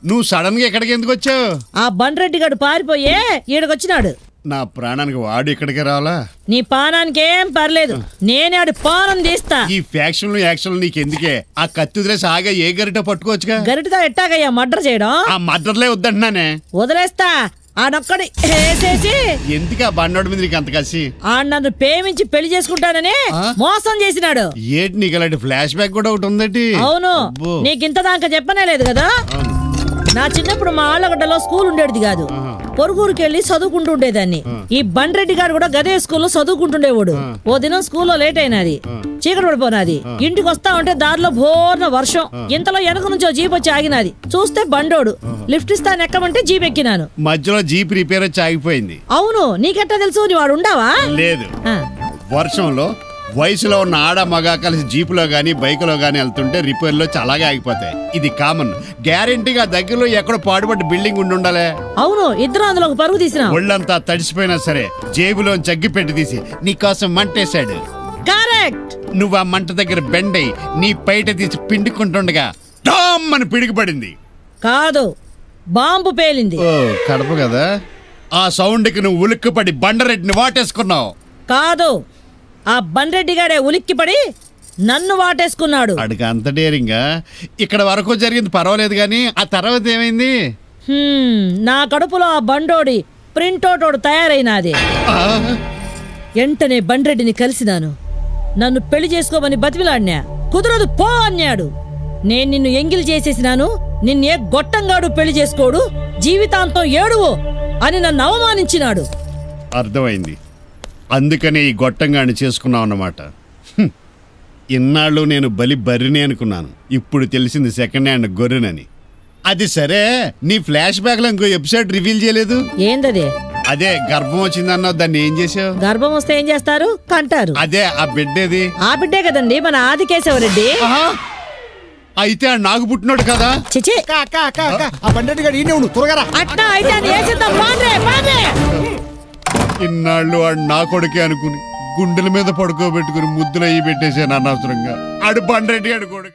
నువ్వు సడన్ గా ఎక్కడికి ఎందుకు వచ్చావు? ఆ బండ్రెడ్డి గారు పారిపోయే ఈడకొచ్చినాడు. నా ప్రాణానికి వాడు ఇక్కడికి రావాలా? నీ పానానికి ఏం పర్లేదు, నేనే ఆడి పానం తీస్తా. ఈ ఫ్యాక్షన్లు యాక్షన్లు నీకెందుకే? ఆ కత్తి వదిలేసి ఆగా ఏ గరిట పట్టుకోవచ్చుగా. గరిటతో ఎట్టాగయ్యా మర్డర్ చేయడం? ఆ మర్డర్లే వద్దంటున్నానే. వదిలేస్తా, ఆడొక్కడి వేసేసి. ఎందుకు ఆ బండోడి మీద నీకు అంత కసి? ఆడు నన్ను ప్రేమించి పెళ్లి చేసుకుంటానని మోసం చేసినాడు. ఏంటి నీకు అలాంటి ఫ్లాష్ బ్యాక్ కూడా ఒకటి ఉందటి? అవును, నీకింత దాకా చెప్పనే లేదు కదా. నా చిన్నప్పుడు మా ఆళ్ళగడ్డలో స్కూల్ ఉండేది కాదు, పొరుగురికి వెళ్ళి చదువుకుంటూ ఉండేదాన్ని. ఈ బండ్రెడ్డి గారు కూడా గదే స్కూల్లో చదువుకుంటుండేవాడు. ఓ దినం స్కూల్లో లేట్ అయినది, చీకటి పడిపోయినది. ఇంటికి వస్తా ఉంటే దారిలో భోర్న వర్షం. ఇంతలో వెనక నుంచో జీప్ వచ్చి ఆగినది. చూస్తే బండోడు. లిఫ్ట్ ఇస్తాను ఎక్కమంటే జీప్ ఎక్కినాను. మధ్యలో జీప్ రిపేర్ వచ్చి ఆగిపోయింది. అవును, నీకెట్టా తెలుసు? నీ వాడు ఉండవా? లేదు, వర్షంలో వయసులో ఉన్న ఆడ మగ కలిసి జీపులో గానీ బైకులో గానీ వెళ్తుంటే రిపేర్లో అలాగే ఆగిపోతాయి. ఇది కామన్. గ్యారెంటీగా దగ్గరలో ఎక్కడో పాడుబడ్డ బిల్డింగ్ ఉండాలే. అవును, ఇద్దరు అందులో ఒక పరుగు తీసిన. ఒళ్ళంతా తడిసిపోయినా సరే జేబులో జగ్గి పెట్టి తీసి నీకోసం మంటేశాడు. కరెక్ట్. నువ్వు ఆ మంట దగ్గర బెండై నీ పైట తీసి పిండుకుంటుండగా టామ్ అని పిడికిపడింది. కాదు, బాంబు పేలింది. ఓ కడప కదా. ఆ సౌండ్కి నువ్వు ఉలిక్కిపడి బండరెడ్డిని వాటేసుకున్నావు. కాదు, ఆ బండ్రెడ్డి గారే ఉలిక్కిపడి నన్ను వాటేసుకున్నాడు. అడిగా అంత డేరింగా. ఇక్కడ వరకు జరిగింది పర్వాలేదు గాని ఆ తర్వాత ఏమైంది? నా కడుపులో ఆ బండోడి ప్రింటోటోడు తయారైనాది. వెంటనే బండ్రెడ్డిని కలిసినాను. నన్ను పెళ్లి చేసుకోమని బతిమిలాడినా. కుదరదు పో అన్నాడు. నేను నిన్ను ఎంగిల్ చేసేసినాను, నిన్నే గొట్టంగాడు పెళ్లి చేసుకోడు, జీవితాంతం ఏడువు అని నన్ను అవమానించినాడు. అర్థమైంది. అందుకనే ఈ గొట్టంగాని చేసుకున్నావు అన్నమాట. ఇన్నాళ్ళు నేను బర్రిని అనుకున్నాను. ఇప్పుడు తెలిసింది సెకండ్ హ్యాండ్ గొర్రెనని. అది సరే, నీ ఫ్లాష్ బ్యాక్ లో ఇంకో ఎపిసోడ్ రివీల్ చేయలేదు. ఏందది? అదే గర్భం వచ్చిందన్నావు, దాన్ని ఏం చేసావు? గర్భం వస్తే ఏం చేస్తారు? కంటారు. అదే ఆ బిడ్డేది? ఆ బిడ్డే కదండి మన ఆదికేశవరెడ్డి. అయితే ఆ నాకు పుట్టినోడు కదా. చిచి, అట్లా అయితే అది వేసేద్దాం. ఇన్నాళ్ళు ఆడు నా కొడుకే అనుకుని గుండెల మీద పడుకోబెట్టుకుని ముద్దులు అయ్యి పెట్టేశాను అనవసరంగా. ఆడు బండ్రెడ్డి ఆడు కొడుక.